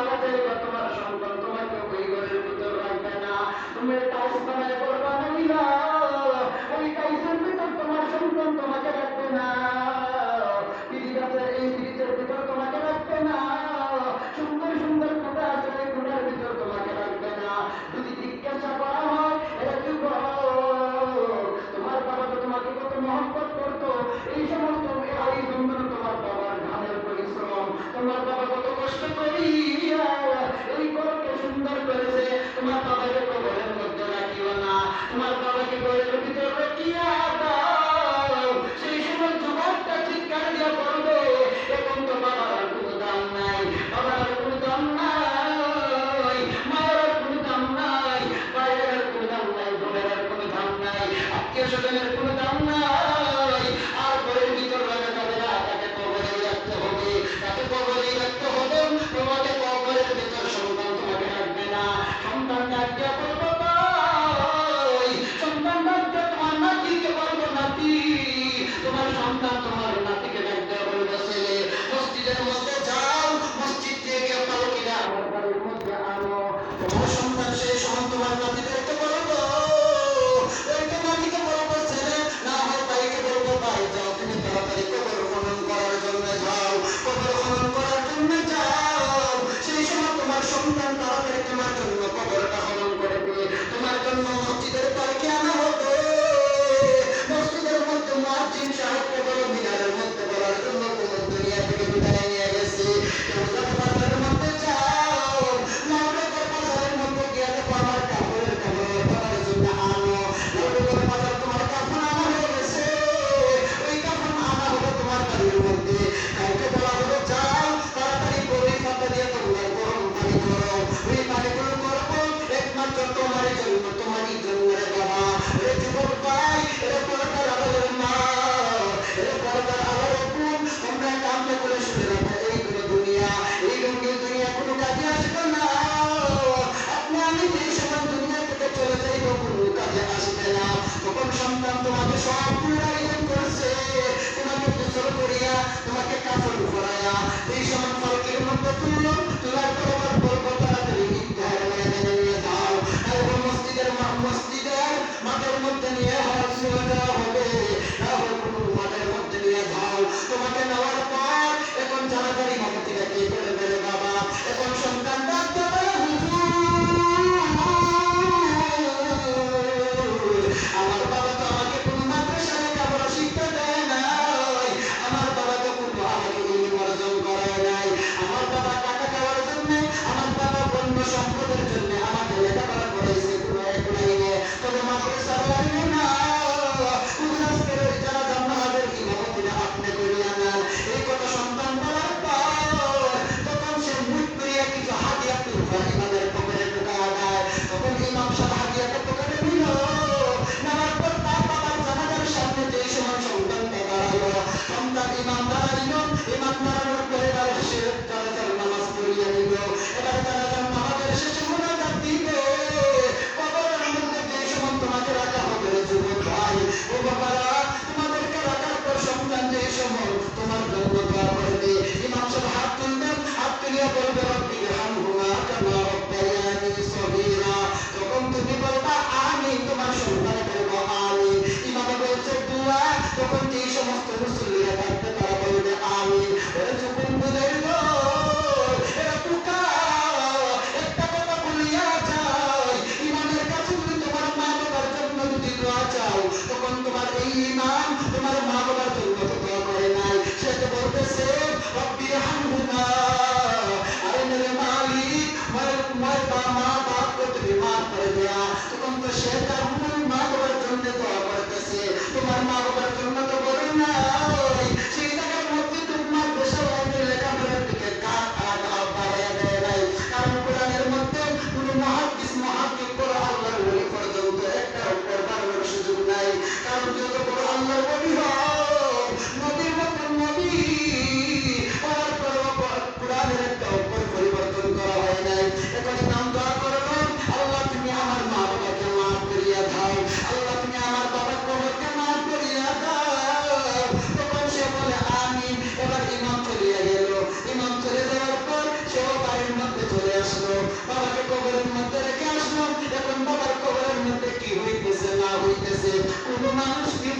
মারা যাইবা তোমার সন্তান তোমাকে ওই ঘরের ভিতর রাখবে না। তুমি টাইস বানায় করবা না, ওই টাইসের ভিতর তোমার সন্তান তোমাকে রাখবে না। পিড়ি গাছের এই পিড়িতের ভিতর তোমাকে রাখবে না। সুন্দর সুন্দর কোটা আছে ওই কোটার ভিতর তোমাকে রাখবে না। যদি জিজ্ঞাসা করা হয় এটা কি তোমার বাবা তো তোমাকে কত মহব্বত করতো, এই সমস্ত এই জন্য তোমার বাবার ধানের পরিশ্রম, তোমার বাবা কত কষ্ট করিয়া এই ঘরকে সুন্দর করেছে। তোমার বাবাকে কবরের মধ্যে রাখিও না, তোমার বাবাকে ঘরের ভিতরে রাখিয়া দাও। সেই সময় যুবকটা চিৎকার দিয়া বলবে, এখন তো বাবার আর কোনো দাম নাই, বাবার আর কোনো দাম নাই, মায়ের আর কোনো দাম নাই, ভাইয়ের আর কোনো দাম নাই, বোনের আর কোনো দাম নাই, আত্মীয় স্বজনের কোনো দাম নাই। আর ঘরের ভিতর রাখা যাবে না, তাকে কবরে রাখতে হবে, তাকে কবরে রাখতে হবে। তোমাকে কবরের ভিতর সন্তান তোমাকে রাখবে না। সন্তান ডাকতে বলবো ভাই, সন্তান ডাকতে তোমার নাতিকে বলবো নাতি, তোমার সন্তান তোমার নাতিকে ডাকতে বলবো ছেলে। মসজিদের মধ্যে যাও, মসজিদ থেকে পালকিরা আমার বাড়ির মধ্যে আনো। তোমার সন্তান সেই সময় তোমার নাতিদেরকে বলবো, ওইটা নাতিকে বলবো ছেলে, না হয় ভাইকে বলবো ভাই যাও তুমি তাড়াতাড়ি কবর খনন করার জন্য যাও, কবর খনন করার জন্য যাও। সেই সময় তোমার সন্তান তাড়াতাড়ি তোমার জন্য কবরটা খনন করে দিয়ে তোমার জন্য মসজিদের পার্কে আনা হবে। মসজিদের মধ্যে মুয়াজ্জিন সাহেবকে বলো মিনারের মধ্যে বলার জন্য তোমার দুনিয়া থেকে বিদায় নিয়ে গেছে। বাজারের মধ্যে যাও, লাউডের বাজারের মধ্যে গিয়ে দেখো আমার কাপড়ের কবরের জন্য আনো। লাউডের বাজার তোমার কাপড় আনা হয়ে গেছে, ওই কাপড় আনা হলো তোমার বাড়ির মধ্যে। কাউকে বলা হলো যাও তাড়াতাড়ি করে পাতা দিয়ে তোমরা গরম পানি করো, ওই পানিগুলো করবো একমাত্র তোমারই জন্য, তোমারই জন্য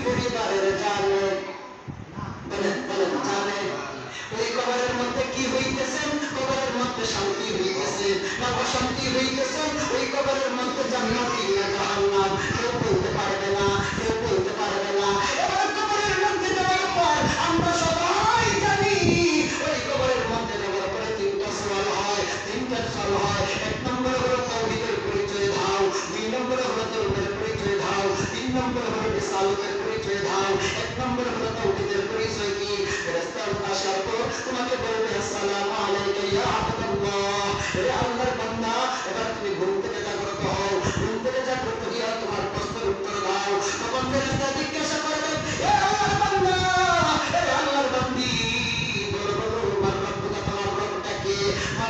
পরিবারের জানে, বলেন বলেন জানে ওই কবরের মধ্যে কি হইতেছে? কবরের মধ্যে শান্তি হইতেছে না অশান্তি হইতেছে? ওই কবরের মধ্যে জান্নাতি না জাহান্নাম কেউ বলতে পারবে না, কেউ বলতে পারবে না। এবার কবরের মধ্যে যাওয়ার পর আমরা সবাই জানি ওই কবরের মধ্যে যাওয়ার পরে তিনটা সওয়াল হয়, তিনটা সওয়াল হয়। এক নম্বর হলো তাওহীদের পরিচয় দাও, দুই নম্বর হলো তাওহীদের পরিচয় দাও, তিন নম্বর হলো রিসালাতের পরিচয় দাও। এক নম্বর হলো তাওহীদের পরিচয় কি? ফেরেশতা আসার পর তোমাকে বলবে আসসালামু আলাইকা ইয়া আবদুল্লাহ, হে আল্লাহর বান্দা, এবার তুমি ঘুম থেকে জাগ্রত হও, ঘুম থেকে জাগ্রত হইয়া তোমার প্রশ্নের উত্তর দাও। তখন ফেরেশতা জিজ্ঞাসা করবে, হে আল্লাহর বান্দা, হে আল্লাহর বান্দি, বলো বলো তোমার রব্বুকা, তোমার রবটা কে?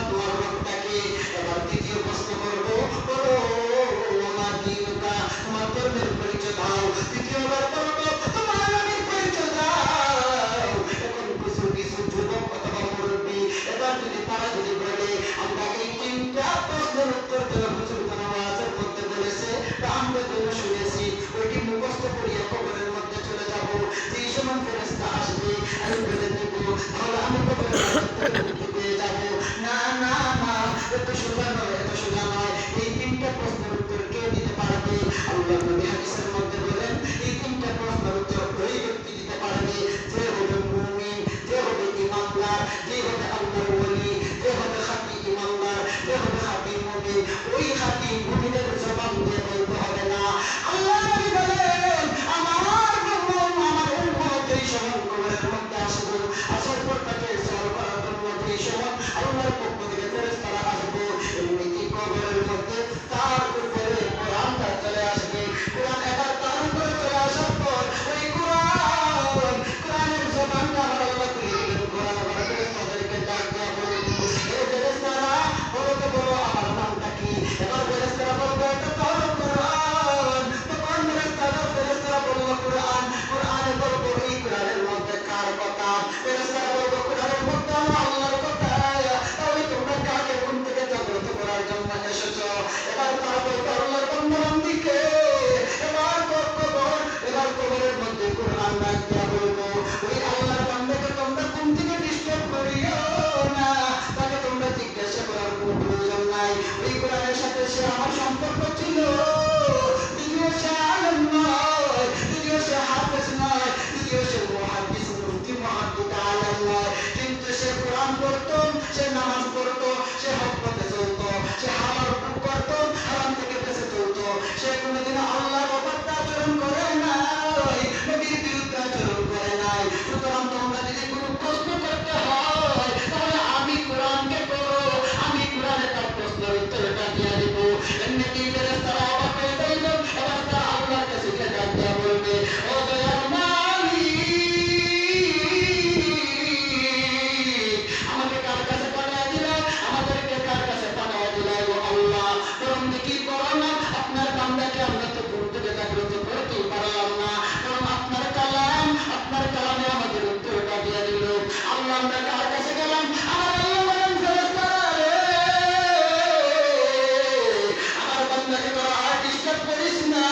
তোমার রবটা কে? এবার দ্বিতীয় প্রশ্ন করবো, বলো আমার দিনুকা, তোমার ধর্মের পরিচয় দাও। তৃতীয়বার বলবো তোমার নবীর পরিচয় দাও। এখন কিছু কিছু যুবক অথবা মুরব্বী এবার যদি তারা যদি বলে আমরা এই তিনটা প্রশ্নের উত্তর দেওয়া হুজুর কোন ওয়াজের মধ্যে বলেছে বা আমরা যেন শুনেছি ওইটি মুখস্থ করিয়া কবরের মধ্যে চলে যাব, যেই সময় ফেরেশতা আসবে আমি বলে দেব, তাহলে আমি কবরের মধ্যে মুক্তি পেয়ে যাব। না না না, এত সোজা নয়, এত সোজা নয়। এই তিনটা প্রশ্নের উত্তর কে দিতে পারবে? আল্লাহ নবী হাদিসের মধ্যে বলেন এই তিনটা প্রশ্নের উত্তর ওই ব্যক্তি দিতে পারবে যে হবে মুমিন, যে হবে ইমানদার, যে হবে আল্লাহর ওলি, যে হবে খাঁটি ইমানদার, যে হবে খাঁটি মুমিন। ওই খাঁটি মুমিনের জবান দিয়ে বলতে হবে না। আল্লাহ নবী বলেন আমার উম্মত এই সময় কবরের মধ্যে আসবে, আসার পর তাকে সওয়াল করার জন্য এই সময় আল্লাহর পক্ষ থেকে ফেরেশতারা আসবে। এমনি কবরের মধ্যে তার উপরে কোরআনটা চলে আসবে। কোরআন এবার তার উপরে চলে আসার পর ওই কোরআনের জবানটা আমার আল্লাহ খুলে দিলেন। কোরআন আমার ফেরেশতাদেরকে ডাক দেয়া বলবে, হে ফেরেশতারা বলো তো বলো আমার নামটা কি? এবার ফেরেশতারা বলবে এটা তো হলো কোরআন। তখন ফেরেশতারা বললো কোরআন। কোরআনে বলবো এই কোরআনের মধ্যে কার কথা? ফেরেশতারা বলবো কোরআনের মধ্যে হলো আল্লাহর কথা। তাহলে তোমরা কাকে ঘুম থেকে জাগ্রত করার জন্য এসেছো? এবার তারা বলবে আল্লাহর বান্দাবান্দিকে। এবার কবরের মধ্যে কোরআন ডাক দেয়া বলবো ওই আল্লাহর বান্দাকে তোমরা ঘুম থেকে ডিস্টার্ব করিও না, তাকে তোমরা জিজ্ঞাসা করার কোনো প্রয়োজন নাই। ওই কোরআনের সাথে সে আমার সম্পর্ক ছিল, যদিও সে আলেম নয়, যদিও সে হাফেজ নয়, যদিও সে মুহাদ্দিস মুফতি মুহাদ্দিস আলেম নয়, কিন্তু সে কোরআন পড়তো, সে নামাজ পড়তো, সে হক পথে চলতো, সে হালাল করতো, হারাম থেকে বেঁচে চলতো। সে কোনোদিন আল্লাহর ব্যাপারটা আচরণ করে নাই, নবীর বিরুদ্ধে আচরণ করে নাই। সুতরাং তোমরা যদি কোনো প্রশ্ন করতে হয় তাহলে আমি কোরআনকে করো, আমি কোরআনে তার প্রশ্নের উত্তরটা দিয়ে দিব। এমনি ফেরেশতারা অবাক হয়ে যাইল। এবার তারা আল্লাহর কাছে গিয়ে ডাক দেয়া বলবে, ও দয়ার মালিক, আমাকে কার কাছে পাঠিয়ে দিলে, আমাদেরকে কার কাছে পাঠিয়ে দিলে গো আল্লাহ? বরং দেখি করো না, আপনার বান্দাকে আমরা তো ঘুম থেকে জাগ্রত করতেই পারলাম না, কারণ আপনার কালামে আমাদের উত্তরটা দিয়ে দিল। আল্লাহ আমরা কার কাছে গেলাম? আমার আল্লাহ বলেন ফেরেশতারা রে, আমার বান্দাকে তোরা আর ডিস্টার্ব করিস না।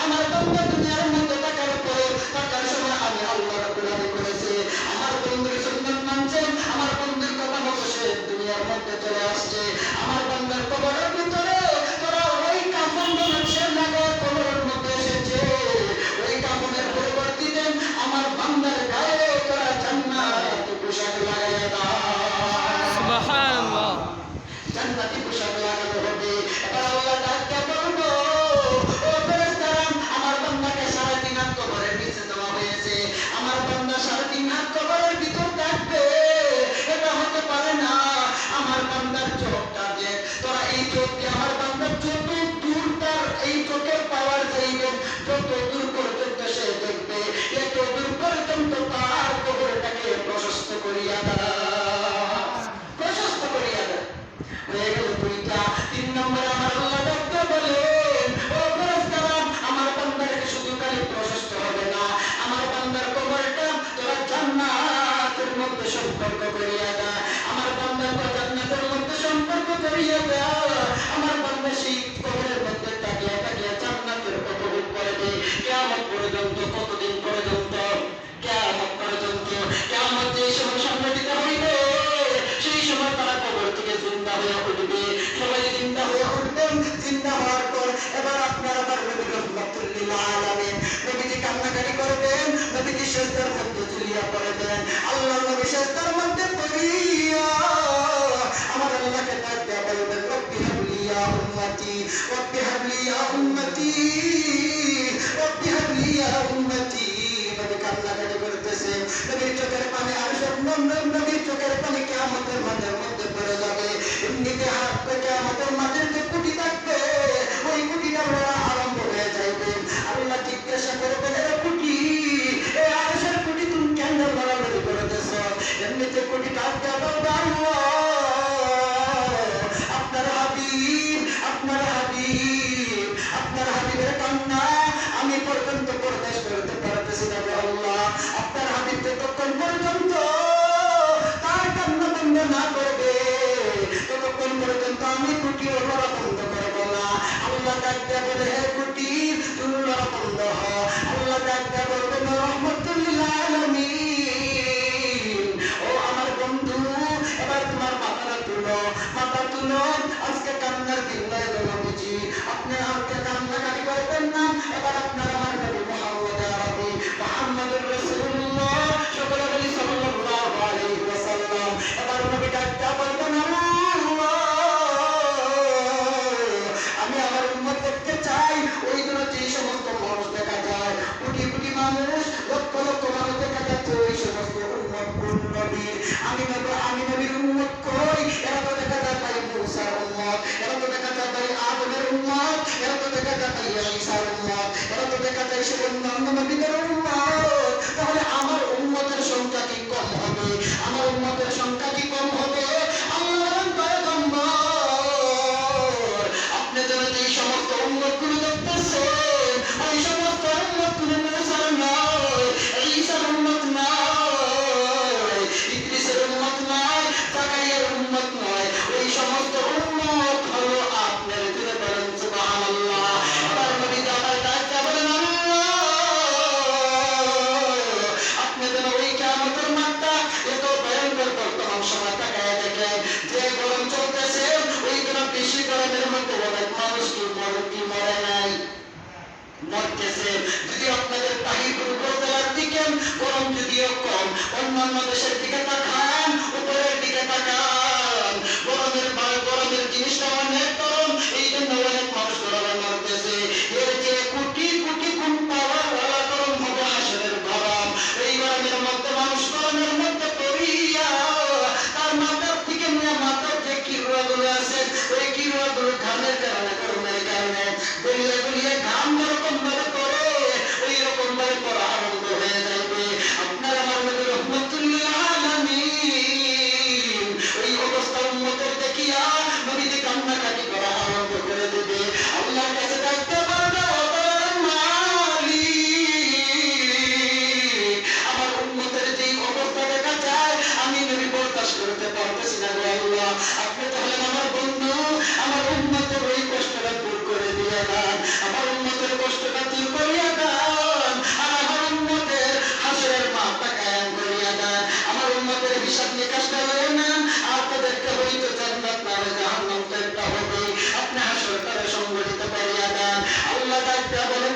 আমার বান্দা দুনিয়ার মধ্যে থাকার পরে থাকার সময় আমি আল্লাহ রাব্বুল আলামিন করেছে আমার বন্ধুর সুন্নাত মানছে, আমার বন্ধুর কথা মতো সে দুনিয়ার মধ্যে চলে আসছে। আমার বান্দার কবরের ভিতরে তোরা ওই কাফন বানাচ্ছে লাগা কবরের মধ্যে এসেছে, ওই কাফনের পরিবর্তিতে আমার বান্দার গায়ে তোরা জান্নাতি পোশাক লাগাইয়া দাও। সুবহানাল্লাহ, জান্নাতি পোশাক লাগানো হবে। এবার আল্লাহ ডাকতে বলবো, ও ফেরেশতারা আমার বান্দাকে 3.5 হাত কবরের নিচে দেওয়া হয়েছে, আমার বান্দা 3.5 হাত কবরের ভিতর থাকবে। এটা হতে পারে না। আমার বান্দার চোখটা দেখ, তোরা এই চোখ দিয়ে আমার বান্দার যত দূর তার এই চোখের পাওয়ার চাইবে, যত দূর পর্যন্ত সে দেখবে, এত দূর পর্যন্ত তার কবরটাকে প্রশস্ত করিয়া দাও, প্রশস্ত করিয়া দাও। হয়ে গেল দুইটা। 3 নম্বরে আমার আল্লাহ ডাকতে বলেন, ও ফেরেশতারা আমার বান্দাকে শুধু খালি প্রশস্ত হবে না, আমার বান্দার কবরটা তোরা জান্নাতের মধ্যে সম্পর্ক করিয়া দাও। আমার বান্দার জান্নাতের মধ্যে সম্পর্ক করিয়া দাও। আমার বান্দা সেই কবরের মধ্যে তাকিয়া তাকিয়া জান্নাতের উপভোগ করবে। কিয়ামত পর্যন্ত কতদিন সেজদার মধ্যে ঝুলিয়া পড়ে দেন। আল্লাহর নবী সেজদার মধ্যে পড়িয়া আমার আল্লাহকে ডাক দেয়া বলবেন, রব্বি হাবলি ইয়া উম্মতি, রব্বি হাবলি ইয়া উম্মতি, রব্বি হাবলি ইয়া উম্মতি। নবী কান্নাকাটি করতেছে, নবীর চোখের পানি আর সব নবীর চোখের পানি কিয়ামতের মাঠের মধ্যে পড়ে যাবে। এমনিতে হাত থেকে আমাদের মাঠের যে কুটি থাকবে ওই কুটিটা আরম্ভ হয়ে যাইবে। আল্লাহ জিজ্ঞাসা করবেন, এ কুটি, এ আরশের কুটি তুমি কেন লড়ালড়ি করতেছ? এমনিতে কুটি ডাক দেয়া বলবে, আল্লাহ আপনার হাবিব, আপনার হাবিব, আপনার হাবিবের কান্না আমি পর্যন্ত বরদাস্ত করতে পারতেছি না আল্লাহ। আপনার হাবিব যতক্ষণ পর্যন্ত তার কান্না বন্ধ না করবে ততক্ষণ পর্যন্ত আমি কুটি লড়া বন্ধ করবো না। আল্লাহ ডাক দেয়া বলে, হে কুটি তুমি লড়া বন্ধ হ। আল্লাহ ডাক দেয়া বলবেন, রহমতুল লিল আলামিন, ও আমার বন্ধু এবার তোমার মাথাটা তুলো, মাথা তুলো, আজকে কান্নার দিন নয় গো বুঝি। আপনি আমাকে কান্নাকাটি করবেন না। এবার আপনার আমার নবী মুহাম্মদ আরবি মুহাম্মদুর রাসূলুল্লাহ সকলে বলি সাল্লাল্লাহু আলাইহি ওয়াসাল্লাম। এবার নবী ডাক দেয়া বলবেন, আমি আমার উম্মত দেখতে চাই। ওই দিন যে সমস্ত মানুষ দেখা যায়, কোটি কোটি মানুষ, লক্ষ লক্ষ মানুষ দেখা যাচ্ছে, ওই সমস্ত উম্মত কোন নবীর? আমি নবীর উম্মত কই? এরা তো দেখা যায় ভাই মূসার উম্মত, এরা তো দেখা যায় ভাই আদমের উম্মত, এরা তো দেখা যায় ভাই ঈসার উম্মত, এরা তো দেখা যায় সে অন্যান্য নবীদের উম্মত। তাহলে আমার উম্মতের সংখ্যা কি কম হবে? আমার উম্মতের সংখ্যা কি কম হবে? আল্লাহর পয়গম্বর আপনি যেন এই সমস্ত উম্মতগুলো দেখতেছেন, ওই সমস্ত উম্মতগুলো মূসার নয়, ঈসার উম্মত নয়, ইদ্রিসের উম্মত নয়, জাকারিয়ার উম্মত নয়, ওই সমস্ত উম্মত হলো আপনার। দিলে বলেন সুবহানাল্লাহ। তার নবী আমার ডাকতে বলেন, আল্লাহ আপনি যেন ওই কিয়ামতের মাঠটা এত ভয়ঙ্কর বর্তমান সময় তাকায় দেখেন, যে গরম চলতেছে ওই দিন বেশি গরমের মধ্যে অনেক মানুষ কি মরে নাই, মরতেছে। যদি আপনাদের তাহিরপুর উপজেলার দিকে গরম যদিও কম, অন্যান্য দেশের দিকে তাকান, উপরের দিকে তাকান, গরমের জিনিসটা অনেক গরম, এই জন্য অনেক মানুষ গরমে মরতেছে। এর যে কোটি কোটি গুণ পাওয়ার গরম হবে হাসরের গরম। এই গরমের মধ্যে মানুষ গরমের মধ্যে পড়িয়া তার মাথার থেকে নিয়ে মাথার যে কিরুয়াগুলো আছে ওই কিরুয়াগুলো ঘামের কারণে, গরমের কারণে গলিয়ে গলিয়ে ঘাম যেরকম ভাবে পড়ে ওই রকম ভাবে পড়া আরম্ভ হয়ে যাবে। আপনার আমার নবী রহমতুল লিল আলামিন ওই অবস্থা উম্মতের দেখিয়া নবীজি কান্নাকাটি করা আরম্ভ করে দেবে। আল্লাহর কাছে ডাকতে পারবে, আমার উম্মতের যেই অবস্থা দেখা যায় আমি নবী বরদাস্ত করতে পারতেছি না গো আল্লাহ। আপনি তাহলে আমার বন্ধু, আমার উম্মতের ওই কষ্টটা দূর করে দিয়ে দেন, আমার উম্মতের কষ্টটা দূর করিয়া দেন, আর আমার উম্মতের হাসরের মাঠটা কায়েম করিয়া দেন, আমার উম্মতের হিসাব নিকাশটা লয়ে নেন, আর তাদেরকে হয়তো জান্নাত না জাহান্নাম তো একটা হবে, আপনি হাসরটারে সংগঠিত করিয়া দেন। আল্লাহ ডাকতে বলেন,